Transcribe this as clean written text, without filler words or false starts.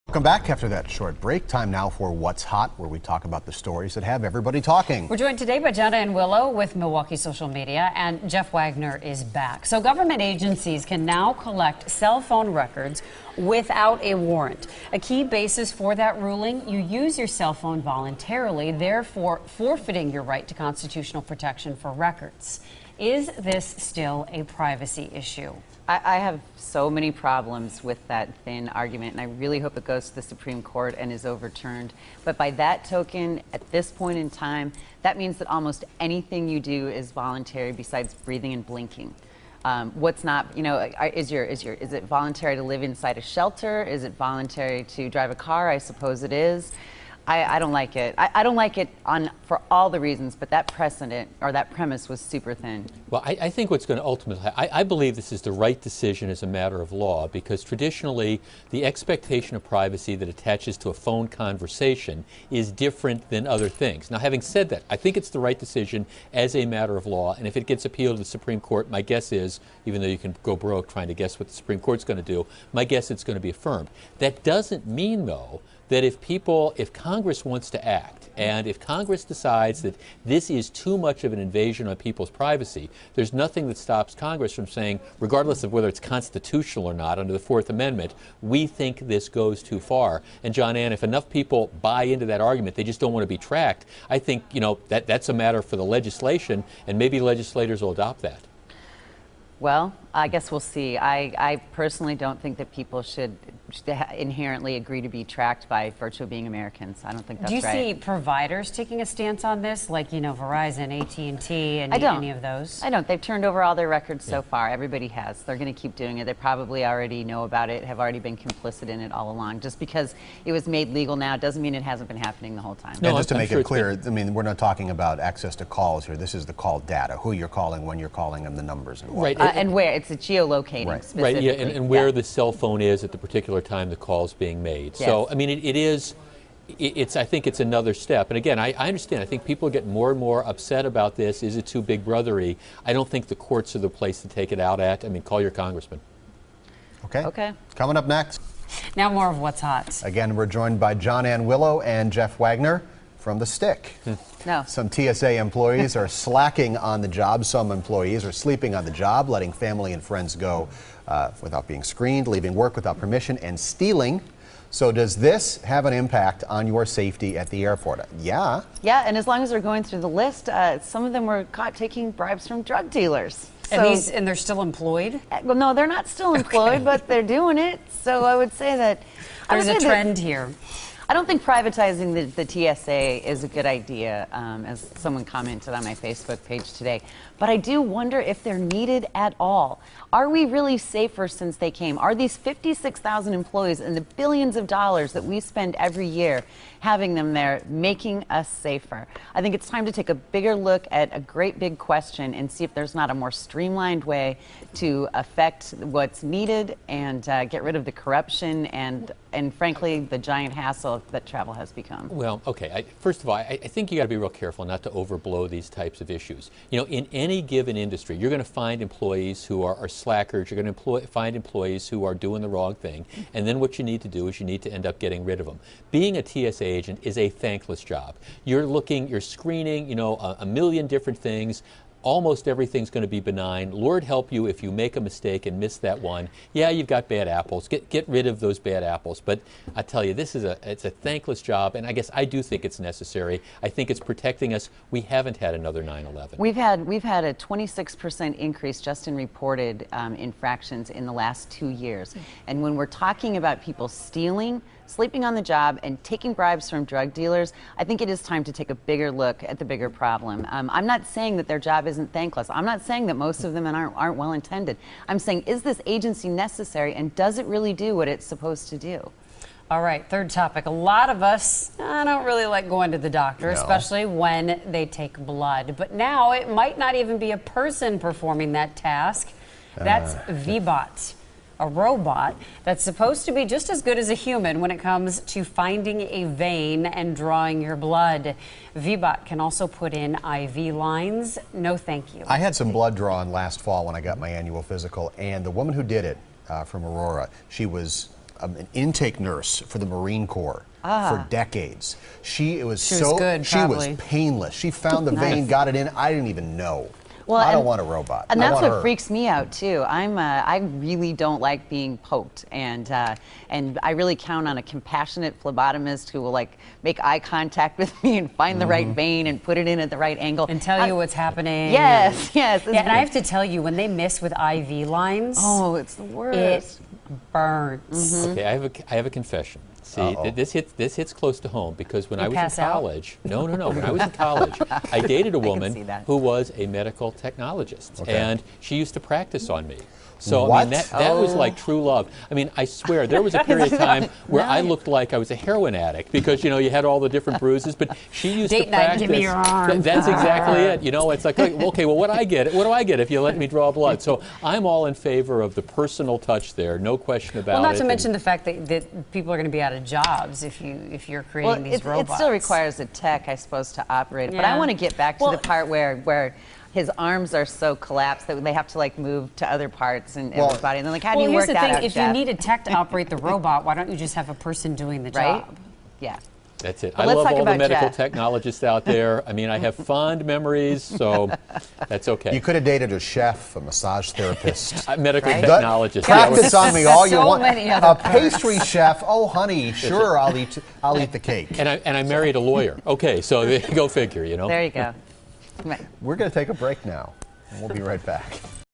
Welcome back after that short break. Time now for What's Hot, where we talk about the stories that have everybody talking. We're joined today by Jana and Willow with Milwaukee Social Media, and Jeff Wagner is back. So government agencies can now collect cell phone records without a warrant. A key basis for that ruling: you use your cell phone voluntarily, therefore forfeiting your right to constitutional protection for records. Is this still a privacy issue? I have so many problems with that thin argument, and I really hope it goes to the Supreme Court and is overturned. But by that token, at this point in time, that means that almost anything you do is voluntary besides breathing and blinking. What's not, is it voluntary to live inside a shelter? Is it voluntary to drive a car? I suppose it is. I don't like it. I don't like it for all the reasons, but that precedent or that premise was super thin. Well, I think what's going to ultimately, I believe this is the right decision as a matter of law, because traditionally the expectation of privacy that attaches to a phone conversation is different than other things. Now, having said that, I think it's the right decision as a matter of law, and if it gets appealed to the Supreme Court, my guess is, even though you can go broke trying to guess what the Supreme Court's going to do, my guess it's going to be affirmed. That doesn't mean, though, that if Congress wants to act, and if Congress decides that this is too much of an invasion on people's privacy, there's nothing that stops Congress from saying, regardless of whether it's constitutional or not under the Fourth Amendment, we think this goes too far. And John Ann, if enough people buy into that argument, they just don't want to be tracked, I think that's a matter for the legislation, and maybe legislators will adopt that. Well, I guess we'll see. I personally don't think that people should inherently agree to be tracked by virtue of being Americans. I don't think that's right. Do you see providers taking a stance on this, like, Verizon, AT&T, and any of those? I don't. They've turned over all their records so far. Everybody has. They're going to keep doing it. They probably already know about it, have already been complicit in it all along. Just because it was made legal now doesn't mean it hasn't been happening the whole time. No, and just to make it clear, I mean, we're not talking about access to calls here. This is the call data, who you're calling, when you're calling, and the numbers and what. Right. And where. It's a geolocating specifically. Right, yeah, and where the cell phone is at the particular time the call's being made. Yes. So, I mean, I think it's another step. And again, I understand. I think people get more and more upset about this. Is it too big brothery? I don't think the courts are the place to take it out at. I mean, call your congressman. Okay. Coming up next. Now more of What's Hot. Again, we're joined by John Ann Willow and Jeff Wagner from The Stick. No. Some TSA employees are slacking on the job. Some employees are sleeping on the job, letting family and friends go without being screened, leaving work without permission, and stealing. So does this have an impact on your safety at the airport? Yeah. Yeah, and as long as they're going through the list, some of them were caught taking bribes from drug dealers. And they're still employed? Well, no, they're not still employed, but they're doing it. So I would say that there's a trend here. I don't think privatizing the TSA is a good idea, as someone commented on my Facebook page today. But I do wonder if they're needed at all. Are we really safer since they came? Are these 56,000 employees and the billions of dollars that we spend every year having them there making us safer? I think it's time to take a bigger look at a great big question and see if there's not a more streamlined way to affect what's needed and get rid of the corruption and frankly, the giant hassle that travel has become. Well, okay. First of all, I think you got to be real careful not to overblow these types of issues. In any given industry, you're going to find employees who are slackers. You're going to find employees who are doing the wrong thing. And then what you need to do is you need to end up getting rid of them. Being a TSA agent is a thankless job. You're screening, a million different things. Almost everything's going to be benign. Lord help you if you make a mistake and miss that one. Yeah, you've got bad apples. Get rid of those bad apples. But I tell you, it's a thankless job, and I guess I do think it's necessary. I think it's protecting us. We haven't had another 9/11. We've had a 26% increase just in reported infractions in the last 2 years. And when we're talking about people stealing, sleeping on the job, and taking bribes from drug dealers, I think it is time to take a bigger look at the bigger problem. I'm not saying that their job isn't thankless. I'm not saying that most of them aren't well intended. I'm saying, is this agency necessary, and does it really do what it's supposed to do? All right, third topic. A lot of us don't really like going to the doctor, especially when they take blood. But now it might not even be a person performing that task. That's VBot. A robot that's supposed to be just as good as a human when it comes to finding a vein and drawing your blood. VBot can also put in IV lines. No thank you. I had some blood drawn last fall when I got my annual physical, and the woman who did it from Aurora, she was an intake nurse for the Marine Corps for decades. She was painless. She found the vein, got it in. I didn't even know. Well, I don't want a robot. And that's what freaks me out too. I really don't like being poked, and I really count on a compassionate phlebotomist who will like make eye contact with me and find the right vein and put it in at the right angle and tell you what's happening. Yes, yes. Yeah, and I have to tell you, when they miss with IV lines, oh, it's the worst. It burns. Okay, I have a confession. See, this hits close to home, because when I was in college, no, when I was in college, I dated a woman who was a medical technologist, and she used to practice on me. So I mean, that was like true love. I mean, I swear there was a period of time where I looked like I was a heroin addict, because you had all the different bruises. But she used to practice. Give me your arm. That's exactly it. It's like, okay, well, what do I get? What do I get if you let me draw blood? So I'm all in favor of the personal touch there, no question about it. Well, not to mention the fact that people are going to be out of jobs if you're creating these robots. It still requires a tech, I suppose, to operate it. But I want to get back to the part where his arms are so collapsed that they have to like move to other parts in his body. And then like, how do you work that out, Here's the thing, if you need a tech to operate the robot, why don't you just have a person doing the job? Yeah. That's it. I love all the medical technologists out there. I mean, I have fond memories, so that's okay. You could have dated a chef, a massage therapist. Medical technologist. Practice on me all you want. A pastry chef. Oh, honey, sure, I'll eat the cake. And I married a lawyer. Okay, so go figure, There you go. We're going to take a break now, and we'll be right back.